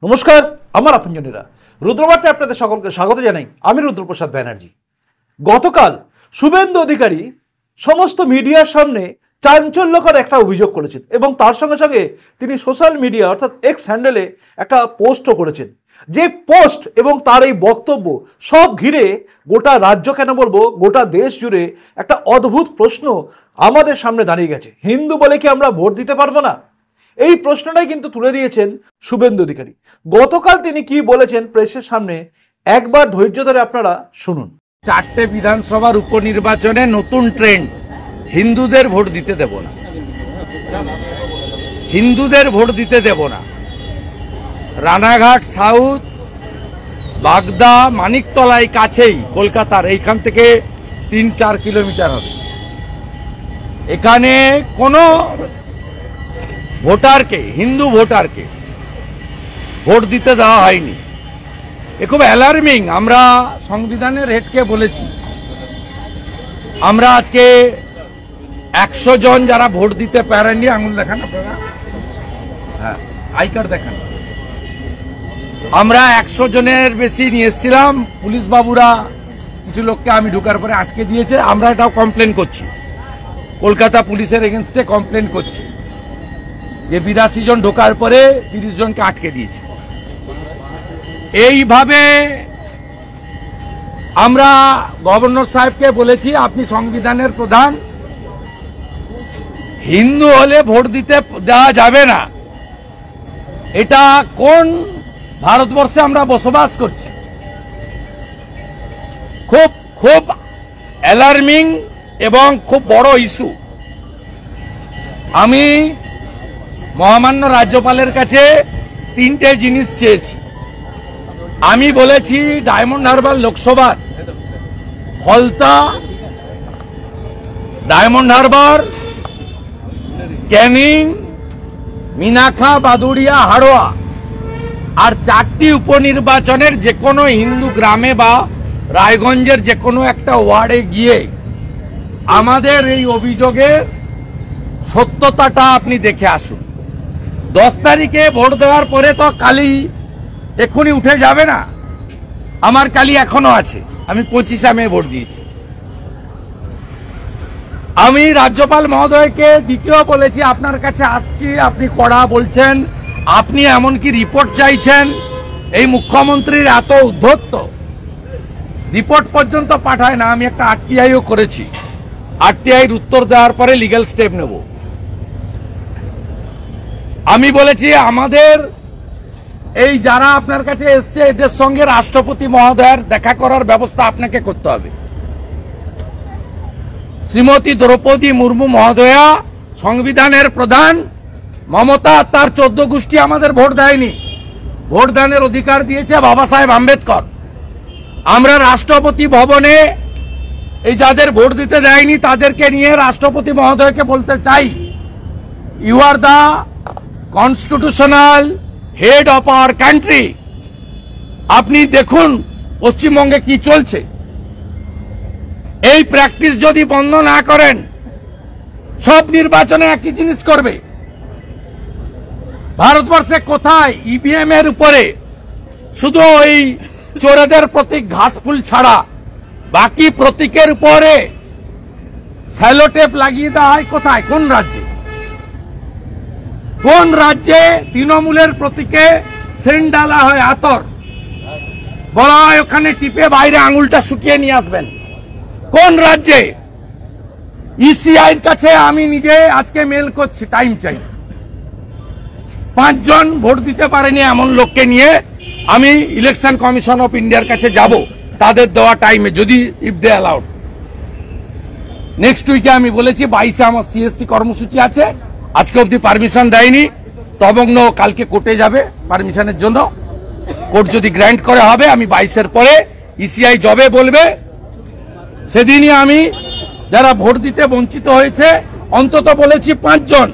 নমস্কার, আমার আপনজনেরা, রুদ্রবার্তায় আপনাদের সকলকে স্বাগত জানাই। আমি রুদ্রপ্রসাদ ব্যানার্জি। গতকাল শুভেন্দু অধিকারী সমস্ত মিডিয়ার সামনে চাঞ্চল্যকর একটা অভিযোগ করেছেন এবং তার সঙ্গে সঙ্গে তিনি সোশ্যাল মিডিয়া অর্থাৎ এক্স হ্যান্ডেলে একটা পোস্টও করেছেন। যে পোস্ট এবং তার এই বক্তব্য সব ঘিরে গোটা রাজ্য কেন বলবো, গোটা দেশ জুড়ে একটা অদ্ভুত প্রশ্ন আমাদের সামনে দাঁড়িয়ে গেছে। হিন্দু বলে কি আমরা ভোট দিতে পারবো না? এই প্রশ্নটাই কিন্তু তুলে দিয়েছেন শুভেন্দু অধিকারী। গতকাল তিনি কি বলেছেন প্রেসের সামনে একবার ধৈর্য ধরে আপনারা শুনুন। 4টে বিধানসভার উপনির্বাচনে নতুন ট্রেন্ড, হিন্দুদের ভোট দিতে দেব না, হিন্দুদের ভোট দিতে দেব না। রানাঘাট সাউথ, বাগদা, মানিকতলাই কাছেই কলকাতার, এইখান থেকে 3-4 কিলোমিটার হবে। এখানে কোনো ভোটারকে, হিন্দু ভোটারকে ভোট দিতে দেওয়া হয়নি। এ খুব অ্যালার্মিং। আমরা সংবিধানের হেডকে বলেছি, আমরা আজকে 100 জন যারা ভোট দিতে পারেননি, আঙুল দেখান আপনারা, হ্যাঁ আই কার্ড দেখান, আমরা 100 জনের বেশি নিয়ে এসেছিলাম। পুলিশ বাবুরা কিছু লোককে আমি ঢোকার পরে আটকে দিয়েছে। আমরা এটাও কমপ্লেন করছি, কলকাতা পুলিশের এগেনস্টে কমপ্লেন করছি যে 82 জন ঢোকার পরে 30 জনকে আটকে দিয়েছে। এইভাবে আমরা গভর্নর সাহেবকে বলেছি, আপনি সংবিধানের প্রধান, হিন্দু হলে ভোট দিতে দেওয়া যাবে না। এটা কোন ভারতবর্ষে আমরা বসবাস করছি? খুব খুব অ্যালার্মিং এবং খুব বড় ইস্যু। আমি মহামান্য রাজ্যপালের কাছে 3টে জিনিস চেয়েছি। আমি বলেছি ডায়মন্ড হারবার লোকসভার ফলতা, ডায়মন্ড হারবার, ক্যানিং, মিনাখা, বাদুড়িয়া, হাড়োয়া আর 4টি উপনির্বাচনের যে কোনো হিন্দু গ্রামে বা রায়গঞ্জের যে কোনো একটা ওয়ার্ডে গিয়ে আমাদের এই অভিযোগের সত্যতাটা আপনি দেখে আসুন। 10 তারিখে ভোট দেওয়ার পরে তো কালি এক্ষুনি উঠে যাবে না। আমার কালি এখনো আছে, আমি 25 মে ভোট দিয়েছি। আমি রাজ্যপাল মহোদয়কে দ্বিতীয় বলেছি, আপনার কাছে আসছি, আপনি কড়া বলছেন, আপনি এমনকি রিপোর্ট চাইছেন। এই মুখ্যমন্ত্রীর এত উদ্ধত্ত, রিপোর্ট পর্যন্ত পাঠায় না। আমি একটা আরটিআইও করেছি, আরটিআইয়ের উত্তর দেওয়ার পরে লিগ্যাল স্টেপ নেব। আমি বলেছি আমাদের এই যারা আপনার কাছে এসছে এদের সঙ্গে রাষ্ট্রপতি মহোদয়ের দেখা করার ব্যবস্থা আপনাকে করতে হবে। শ্রীমতী দ্রৌপদী মুর্মু মহোদয়া সংবিধানের প্রধান, মমতা তার 14 গোষ্ঠী আমাদের ভোট দেয়নি। ভোট দানের অধিকার দিয়েছে বাবা সাহেব আম্বেদকর। আমরা রাষ্ট্রপতি ভবনে এই যাদের ভোট দিতে দেয়নি তাদেরকে নিয়ে রাষ্ট্রপতি মহোদয়কে বলতে চাই, you are the constitutional head of our country. আপনি দেখুন পশ্চিমবঙ্গে কি চলছে। এই প্র্যাকটিস যদি বন্ধ না করেন, সব নির্বাচনে একই জিনিস করবে। ভারতবর্ষে কোথায় ইভিএম এর উপরে শুধু ওই চোরেদের প্রতীক ঘাসফুল ছাড়া বাকি প্রতীকের উপরে স্যালোটেপ লাগিয়ে দেওয়া হয়? কোথায়, কোন রাজ্যে? কোন রাজ্যে তৃণমূলের প্রতীকে সেন্ট ডালা হয় আতর, বলা হয় ওখানে টিপে বাইরে আঙুলটা শুকিয়ে নিয়ে আসবেন? কোন রাজ্যে? ইসিআইর কাছে আমি নিজে আজকে মেল করছি, টাইম চাই। 5 জন ভোট দিতে পারেনি এমন লোককে নিয়ে আমি ইলেকশন কমিশন অফ ইন্ডিয়ার কাছে যাব, তাদের দেওয়া টাইমে, যদি ইফ দে অ্যালাউড। নেক্সট উইকে আমি বলেছি 22-এ আমার সিএসসি কর্মসূচি আছে, আজকে অব্দি পারমিশন দেয়নি। তবগ্ন কালকে কোর্টে যাবে পারমিশনের জন্য, কোর্ট যদি গ্র্যান্ট করে হবে। আমি 22-এর পরে ইসিআই জবে বলবে, সেদিনই আমি যারা ভোট দিতে বঞ্চিত হয়েছে অন্তত বলেছি 5 জন।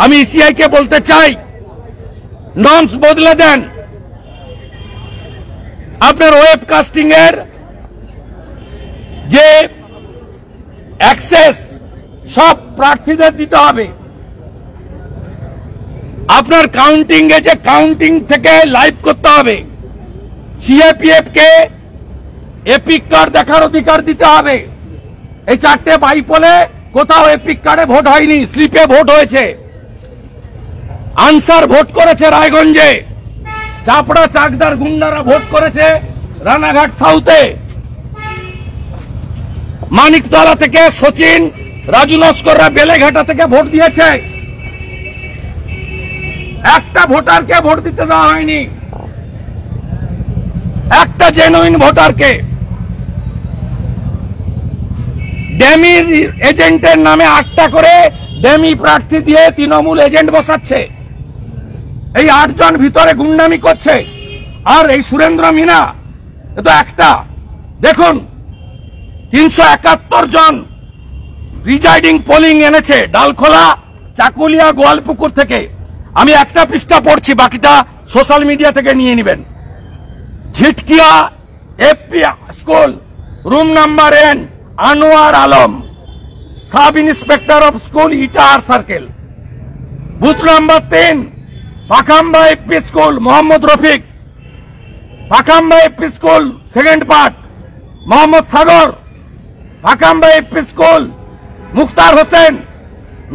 আমি ইসিআই কে বলতে চাই, নর্মস বদলে দেন। আপনার ওয়েবকাস্টিং এর যে অ্যাক্সেস সব প্রার্থীদের দিতে হবে। আপনার কাউন্টিং এ যে কাউন্টিং থেকে লাইভ করতে হবে, সিএপিএফ কে এপিক কার্ড দেখার অধিকার দিতে হবে। এই 4টে বাইপোলে কোথাও এপিক কার্ডে ভোট হয়নি, স্লিপে ভোট হয়েছে। আনসার ভোট করেছে রায়গঞ্জে, চাপড়া চাকদার গুন্ডারা ভোট করেছে রানাঘাট সাউথে, মানিকতলা থেকে সচিন, রাজু নস্কররা বেলেঘাটা থেকে ভোট দিয়েছে। একটা ভোটারকে ভোট দিতে দেওয়া হয়নি, একটা জেনুইন ভোটারকে। ডেমি এজেন্টের নামে 8টা করে ডেমি প্রার্থী দিয়ে তৃণমূল এজেন্ট বসাচ্ছে। এই 8 জন ভিতরে গুন্ডামি করছে। আর এই সুরেন্দ্র মিনা এ তো একটা। দেখুন 371 জন প্রিজাইডিং পোলিং এনেছে ডালখোলা, চাকুলিয়া, গোয়ালপুকুর থেকে। আমি একটা পৃষ্ঠা পড়ছি, বাকিটা সোশ্যাল মিডিয়া থেকে নিয়ে নেবেন। Jhitkiya FP school, room number N, Anwar Alam, sub inspector of school, Itahar circle. Booth number 3, Pakhamba FP school, Mohammad Rafiq. Pakhamba FP school second part, Mohammad Sagar. Pakhamba FP school, Mukhtar Hossain.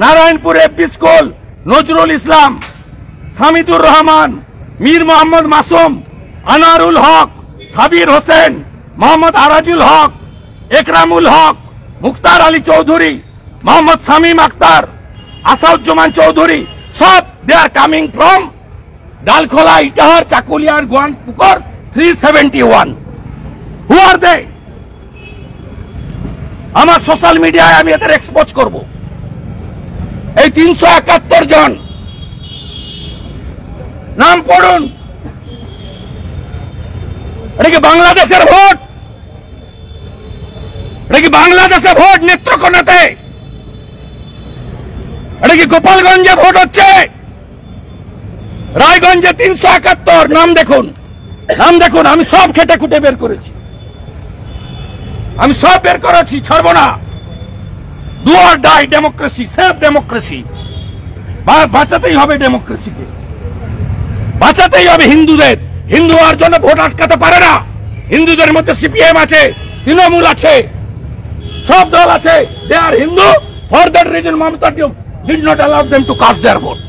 Narayanpur FP school, Nazrul Islam, Samidur Rahman, Mir Mohammad Masum, Anarul Haque, Sabir Hossain, Mohammad Arajul Haque, Ekramul Haque, Mukhtar Ali Chowdhury, Mohammad Shamim Akhtar, Asaduzzaman Chowdhury. সব they are coming from Dalkhola, Itahar, Chakulia, Goalpokhar 371। হু আর দে? আমার সোশ্যাল মিডিয়ায় আমি এদের এক্সপোজ করব। এই 371 জন নাম পড়ুন। এটা কি বাংলাদেশের ভোট? এটা কি বাংলাদেশে ভোট নেত্রকোনাতে? এটা কি গোপালগঞ্জে ভোট হচ্ছে? রায়গঞ্জে 371। নাম দেখুন, নাম দেখুন। আমি সব খেটে খুঁটে বের করেছি, আমি সব বের করেছি, ছাড়বো না। Do or die democracy, save democracy. বাঁচাতেই হবে ডেমোক্রেসিকে, বাঁচাতেই হবে হিন্দুদের। হিন্দু হওয়ার জন্য ভোট আটকাতে পারে না। হিন্দুদের মধ্যে সিপিএম আছে, তৃণমূল আছে, সব দল আছে। They are Hindu. For that reason Mamata did not allow them to cast their vote.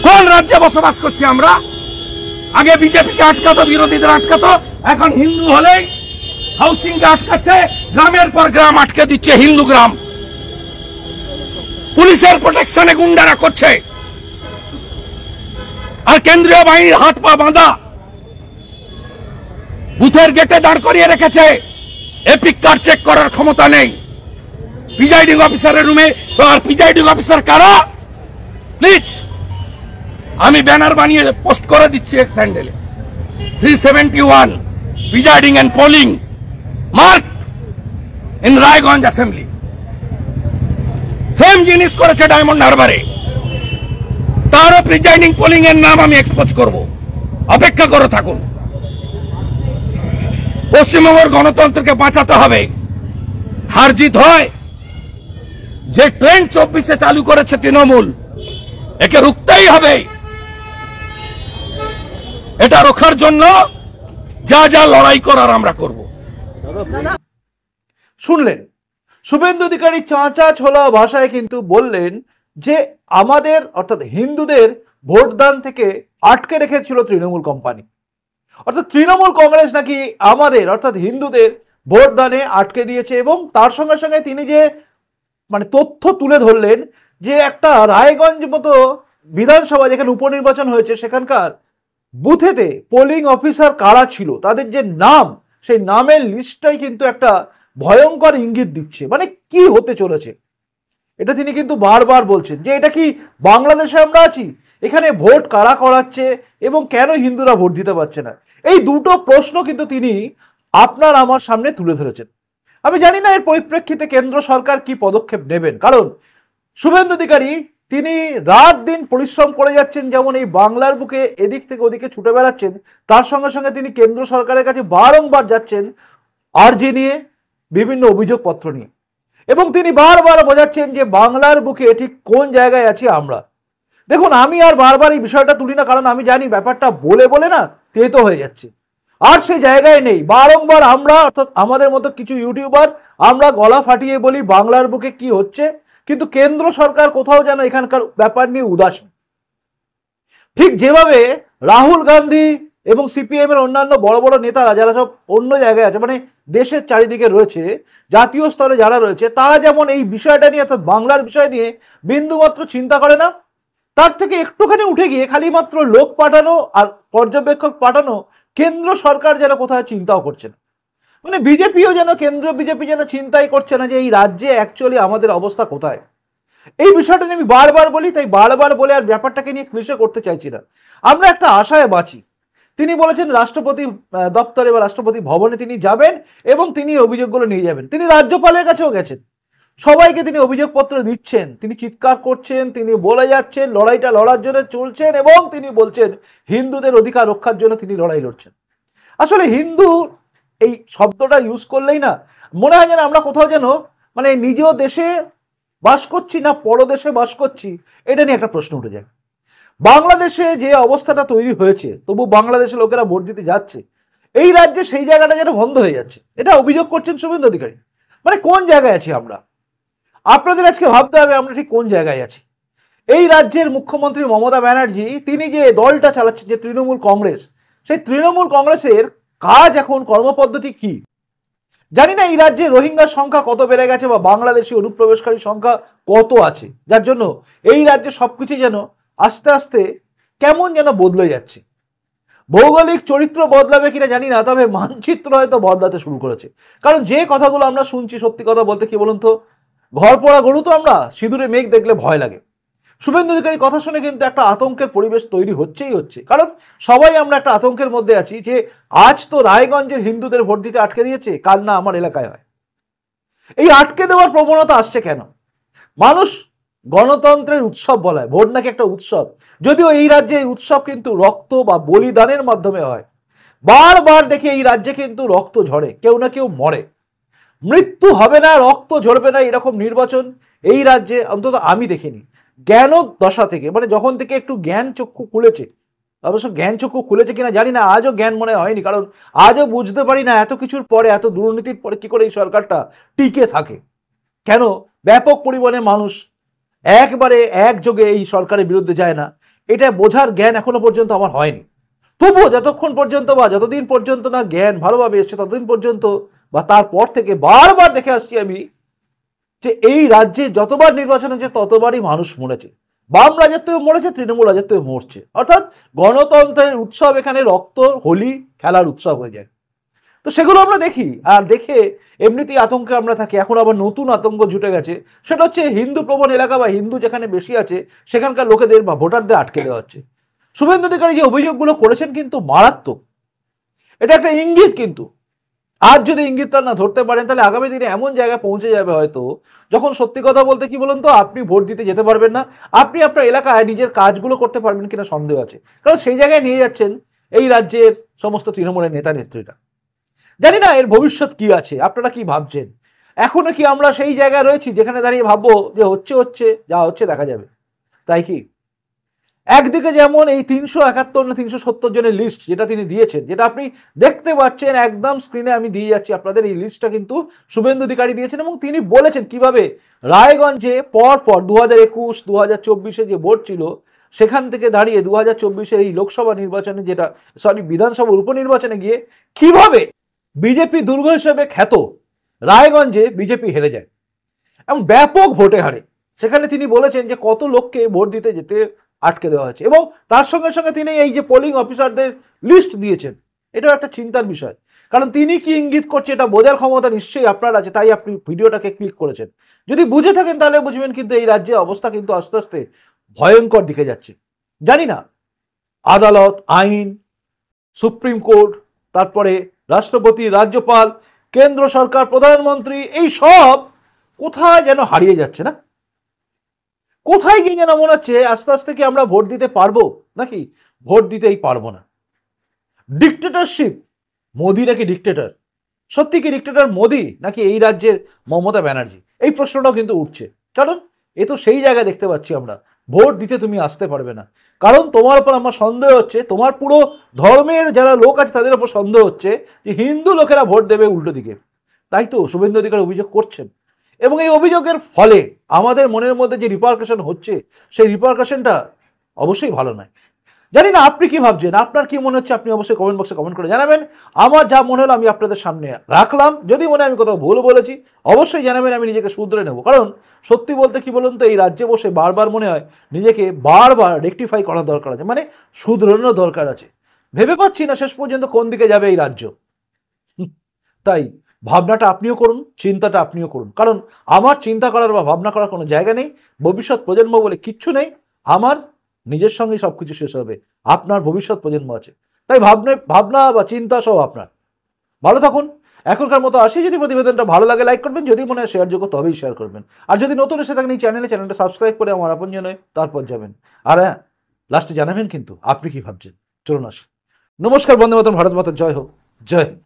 কোন রাজ্যে বসবাস করছি আমরা? আগে বিজেপিকে আটকাতো, বিরোধীদের আটকাতো, এখন হিন্দু হলেই হাউসিং কে আটকাচ্ছে, গ্রামের পর গ্রাম আটকে দিচ্ছে, হিন্দু গ্রাম। পুলিশের প্রোটেকশনে গুন্ডারা করছে, আর কেন্দ্রীয় বাহিনীর হাত পা বাঁধা। বুথের গেটে দাঁড় করিয়ে রেখেছে, এপিক কার্ড চেক করার ক্ষমতা নেই। প্রিজাইডিং অফিসারের রুমে। তো আর প্রিজাইডিং অফিসার কারা? প্লিজ, আমি ব্যানার বানিয়ে পোস্ট করে দিচ্ছি এক স্যান্ডেলে। 371 presiding and polling mark in Raiganj assembly. Same জিনিস করেছে ডায়মন্ড হারবারে। তারও প্রিজাইডিং পোলিং এর নাম আমি এক্সপোজ করব। অপেক্ষা করে থাকুন। পশ্চিমবঙ্গের গণতন্ত্রকে বাঁচাতে হবে। হার জিত হয়। যে ট্রেন্ড 24-এ চালু করেছে তৃণমূল, একে রুখতেই হবে। এটা রোখার জন্য যা যা লড়াই করার আমরা করব। শুনলেন শুভেন্দু অধিকারী চাঁচা ছোলা ভাষায় কিন্তু বললেন যে আমাদের অর্থাৎ হিন্দুদের ভোটদান থেকে আটকে রেখেছিল তৃণমূল কোম্পানি। অর্থাৎ তৃণমূল কংগ্রেস নাকি আমাদের অর্থাৎ হিন্দুদের ভোটদানে আটকে দিয়েছে। এবং তার সঙ্গে সঙ্গে তিনি যে তথ্য তুলে ধরলেন যে একটা রায়গঞ্জ মতো বিধানসভা যেখানে উপনির্বাচন হয়েছে, সেখানকার বুথেতে পোলিং অফিসার কারা ছিল, তাদের যে নাম, সেই নামের লিস্টটাই কিন্তু একটা ভয়ঙ্কর ইঙ্গিত দিচ্ছে। কি হতে চলেছে এটা তিনি কিন্তু বারবার বলছেন যে এটা কি বাংলাদেশে আমরা আছি? এখানে ভোট কারা করাচ্ছে এবং কেন হিন্দুরা ভোট দিতে পারছে না? এই দুটো প্রশ্ন কিন্তু তিনি আপনার আমার সামনে তুলে ধরেছেন। আমি জানি না এর পরিপ্রেক্ষিতে কেন্দ্র সরকার কি পদক্ষেপ নেবেন, কারণ শুভেন্দু অধিকারী তিনি রাত দিন পরিশ্রম করে যাচ্ছেন, যেমন এই বাংলার বুকে এদিক থেকে ওদিকে ছুটে বেড়াচ্ছেন, তার সঙ্গে সঙ্গে তিনি কেন্দ্র সরকারের কাছে বারংবার যাচ্ছেন আর্জি নিয়ে, বিভিন্ন অভিযোগপত্র নিয়ে। এবং তিনি বারবার বোঝাচ্ছেন যে বাংলার বুকে ঠিক কোন জায়গায় আছি আমরা। দেখুন, আমি আর বারবার এই বিষয়টা তুলি না, কারণ আমি জানি ব্যাপারটা বলে বলে না তেতো হয়ে যাচ্ছে, আর সেই জায়গায় নেই। বারংবার আমরা, অর্থাৎ আমাদের মতো কিছু ইউটিউবার, আমরা গলা ফাটিয়ে বলি বাংলার বুকে কি হচ্ছে, কিন্তু কেন্দ্র সরকার কোথাও যেন এখানকার ব্যাপার নিয়ে উদাসীন। ঠিক যেভাবে রাহুল গান্ধী এবং সিপিএম এর অন্যান্য বড় বড় নেতারা যারা সব অন্য জায়গায় আছে, মানে দেশের চারিদিকে রয়েছে, জাতীয় স্তরে যারা রয়েছে, তারা যেমন এই বিষয়টা নিয়ে, অর্থাৎ বাংলার বিষয় নিয়ে বিন্দুমাত্র চিন্তা করে না, তার থেকে একটুখানি উঠে গিয়ে খালি মাত্র লোক পাঠানো আর পর্যবেক্ষক পাঠানো, কেন্দ্র সরকার যেন কোথায় চিন্তাও করছে না। মানে বিজেপিও যেন, কেন্দ্রীয় বিজেপি যেন চিন্তাই করছে না যে এই রাজ্যে অ্যাকচুয়ালি আমাদের অবস্থা কোথায়। এই বিষয়টা নিয়ে আমি বারবার বলি, তাই বারবার বলে আর ব্যাপারটাকে নিয়ে ক্লিশে করতে চাইছি না। আমরা একটা আশায় বাঁচি। তিনি বলেছেন রাষ্ট্রপতি দপ্তরে বা রাষ্ট্রপতি ভবনে তিনি যাবেন এবং তিনি অভিযোগগুলো নিয়ে যাবেন। তিনি রাজ্যপালের কাছেও গেছেন, সবাইকে তিনি অভিযোগপত্র দিচ্ছেন, তিনি চিৎকার করছেন, তিনি বলে যাচ্ছেন লড়াইটা লড়ার জন্য চলছেন, এবং তিনি বলছেন হিন্দুদের অধিকার রক্ষার জন্য তিনি লড়াই লড়ছেন। আসলে হিন্দু এই শব্দটা ইউজ করলেই না মনে হয় যেন আমরা কোথাও যেন মানে নিজ দেশে বাস করছি না পরদেশে বাস করছি, এটা নিয়ে একটা প্রশ্ন উঠে যায়। বাংলাদেশে যে অবস্থাটা তৈরি হয়েছে, তবু বাংলাদেশের লোকেরা ভোট দিতে যাচ্ছে, এই রাজ্যে সেই জায়গাটা যেন বন্ধ হয়ে যাচ্ছে, এটা অভিযোগ করছেন শুভেন্দু অধিকারী। মানে কোন জায়গায় আছি আমরা? আপনাদের আজকে ভাবতে হবে আমরা ঠিক কোন জায়গায় আছি। এই রাজ্যের মুখ্যমন্ত্রী মমতা ব্যানার্জি, তিনি যে দলটা চালাচ্ছেন, যে তৃণমূল কংগ্রেস, সেই তৃণমূল কংগ্রেসের কাজ এখন, কর্মপদ্ধতি কি জানি না। এই রাজ্যে রোহিঙ্গার সংখ্যা কত বেড়ে গেছে, বা বাংলাদেশি অনুপ্রবেশকারী সংখ্যা কত আছে, যার জন্য এই রাজ্যে সবকিছু যেন আস্তে আস্তে কেমন যেন বদলে যাচ্ছে। ভৌগোলিক চরিত্র বদলাবে কিনা জানি না, তবে মানচিত্র হয়তো বদলাতে শুরু করেছে। কারণ যে কথাগুলো আমরা শুনছি, সত্যি কথা বলতে কি বলুন তো, ঘর পড়া গরু তো আমরা, সিঁদুরে মেঘ দেখলে ভয় লাগে। শুভেন্দু অধিকারী কথা শুনে কিন্তু একটা আতঙ্কের পরিবেশ তৈরি হচ্ছে, কারণ সবাই আমরা একটা আতঙ্কের মধ্যে আছি যে আজ তো রায়গঞ্জের হিন্দুদের ভোট দিতে আটকে দিয়েছে, কাল না আমার এলাকায় হয়। এই আটকে দেওয়ার প্রবণতা আসছে কেন? মানুষ গণতন্ত্রের উৎসব বলায়, ভোট নাকি একটা উৎসব, যদিও এই রাজ্যে এই উৎসব কিন্তু রক্ত বা বলিদানের মাধ্যমে হয়। বারবার দেখি এই রাজ্যে কিন্তু রক্ত ঝরে, কেউ না কেউ মরে। মৃত্যু হবে না, রক্ত ঝরবে না, এরকম নির্বাচন এই রাজ্যে অন্তত আমি দেখিনি। জ্ঞান দশা থেকে, মানে যখন থেকে একটু জ্ঞান চক্ষু খুলেছে, অবশ্য জ্ঞান চক্ষু খুলেছে কিনা জানি না, আজও জ্ঞান মনে হয়নি, কারণ আজও বুঝতে পারি না এত কিছুর পরে, এত দুর্নীতির পরে কি করে এই সরকারটা টিকে থাকে, কেন ব্যাপক পরিমাণে মানুষ একবারে একযোগে এই সরকারের বিরুদ্ধে যায় না, এটা বোঝার জ্ঞান এখনো পর্যন্ত আমার হয়নি। তবুও যতক্ষণ পর্যন্ত বা যতদিন পর্যন্ত না জ্ঞান ভালোভাবে এসছে, ততদিন পর্যন্ত বা তারপর থেকে বারবার দেখে আসছি আমি যে এই রাজ্যে যতবার নির্বাচন হয়েছে ততবারই মানুষ মরেছে। বাম রাজত্বেও মরেছে, তৃণমূল রাজত্বেও মরছে, অর্থাৎ গণতন্ত্রের উৎসব এখানে রক্ত হোলি খেলার উৎসব হয়ে যায়। তো সেগুলো আমরা দেখি, আর দেখে এমনিতেই আতঙ্কে আমরা থাকি। এখন আবার নতুন আতঙ্ক জুটে গেছে, সেটা হচ্ছে হিন্দু প্রবণ এলাকা বা হিন্দু যেখানে বেশি আছে সেখানকার লোকেদের বা ভোটারদের আটকে দেওয়া হচ্ছে। শুভেন্দু অধিকারী যে অভিযোগগুলো করেছেন কিন্তু মারাত্মক, এটা একটা ইঙ্গিত। কিন্তু আজ যদি ইঙ্গিতটা না ধরতে পারেন, তাহলে আগামী দিনে এমন জায়গায় পৌঁছে যাবে হয়তো, যখন সত্যি কথা বলতে কি বলুন তো, আপনি ভোট দিতে যেতে পারবেন না, আপনি আপনার এলাকায় নিজের কাজগুলো করতে পারবেন কিনা সন্দেহ আছে। কারণ সেই জায়গায় নিয়ে যাচ্ছেন এই রাজ্যের সমস্ত তৃণমূলের নেতা নেত্রীরা। জানি না এর ভবিষ্যৎ কি আছে, আপনারা কি ভাবছেন? এখনো কি আমরা সেই জায়গায় রয়েছি যেখানে দাঁড়িয়ে ভাববো যে হচ্ছে যা হচ্ছে দেখা যাবে? তাই কি একদিকে যেমন এই 371 না 370 জনের লিস্ট যেটা তিনি দিয়েছেন, যেটা আপনি দেখতে পাচ্ছেন একদম স্ক্রিনে, আমি দিয়ে যাচ্ছি আপনাদের, এই লিস্টটা কিন্তু শুভেন্দু অধিকারী দিয়েছেন, এবং তিনি বলেছেন কিভাবে রায়গঞ্জে পর 2021 2024 যে ভোট ছিল, সেখান থেকে দাঁড়িয়ে 2024 এই লোকসভা নির্বাচনে, যেটা বিধানসভা উপনির্বাচনে গিয়ে কিভাবে বিজেপি দুর্গ হিসেবে খ্যাত রায়গঞ্জে বিজেপি হেরে যায় এবং ব্যাপক ভোটে হারে। সেখানে তিনি বলেছেন যে কত লোককে ভোট দিতে যেতে আটকে দেওয়া হয়েছে, এবং তার সঙ্গে সঙ্গে তিনি এই যে পোলিং অফিসারদের লিস্ট দিয়েছেন, এটাও একটা চিন্তার বিষয়। কারণ তিনি কি ইঙ্গিত করছে এটা বোঝার ক্ষমতা নিশ্চয়ই আপনার আছে, তাই আপনি ভিডিওটাকে ক্লিক করেছেন। যদি বুঝে থাকেন তাহলে বুঝবেন কিন্তু এই রাজ্যের অবস্থা কিন্তু আস্তে আস্তে ভয়ঙ্কর দিকে যাচ্ছে। জানি না আদালত, আইন, সুপ্রিম কোর্ট, তারপরে রাষ্ট্রপতি, রাজ্যপাল, কেন্দ্র সরকার, প্রধানমন্ত্রী, এই সব কোথায় যেন হারিয়ে যাচ্ছে না? কোথায় গিয়ে যেন মনে হচ্ছে আস্তে আস্তে কি আমরা ভোট দিতে পারবো নাকি ভোট দিতেই পারবো না। ডিক্টেটরশিপ, মোদি নাকি ডিক্টেটর? সত্যি কি ডিক্টেটর মোদি নাকি এই রাজ্যের মমতা ব্যানার্জি? এই প্রশ্নটাও কিন্তু উঠছে। কারণ এ তো সেই জায়গায় দেখতে পাচ্ছি আমরা, ভোট দিতে তুমি আসতে পারবে না, কারণ তোমার উপর আমার সন্দেহ হচ্ছে, তোমার পুরো ধর্মের যারা লোক আছে তাদের উপর সন্দেহ হচ্ছে যে হিন্দু লোকেরা ভোট দেবে উল্টো দিকে। তাই তো শুভেন্দু অধিকারী অভিযোগ করছেন, এবং এই অভিযোগের ফলে আমাদের মনের মধ্যে যে রিপারকাশন হচ্ছে সেই রিপারকাশনটা অবশ্যই ভালো নয়। জানি না আপনি কি ভাবছেন, আপনার কি মনে হচ্ছে, আপনি অবশ্যই কমেন্ট বক্সে কমেন্ট করে জানাবেন। আমার যা মনে হলো আমি আপনাদের সামনে রাখলাম, যদি মনে হয় আমি কোথাও ভুল বলেছি অবশ্যই জানাবেন, আমি নিজেকে শুধরে নেব। কারণ সত্যি বলতে কি বলুন তো, এই রাজ্যে বসে বারবার মনে হয় নিজেকে বারবার রেকটিফাই করা দরকার আছে, মানে শুধরানোর দরকার আছে। ভেবে পাচ্ছি না শেষ পর্যন্ত কোন দিকে যাবে এই রাজ্য। তাই ভাবনাটা আপনিও করুন, চিন্তাটা আপনিও করুন, কারণ আমার চিন্তা করার বা ভাবনা করার কোনো জায়গা নেই, ভবিষ্যৎ প্রজন্ম বলে কিচ্ছু নেই, আমার নিজের সঙ্গে সবকিছু শেষ হবে, আপনার ভবিষ্যৎ প্রজন্ম আছে। তাই ভাবনা বা চিন্তা সব আপনার। ভালো থাকুন, এখনকার মতো আসি। যদি প্রতিবেদনটা ভালো লাগে লাইক করবেন, যদি মনে হয় শেয়ার যোগ্য তবেই শেয়ার করবেন, আর যদি নতুন এসে থাকেন এই চ্যানেলটা সাবস্ক্রাইব করে আমার আপনজন হয়ে তারপর যাবেন। আর হ্যাঁ, লাস্টে জানাবেন কিন্তু আপনি কি ভাবছেন। চলুন আসি। নমস্কার, বন্দে মাতরম, ভারত মাতা জয় হোক, জয় হিন্দ।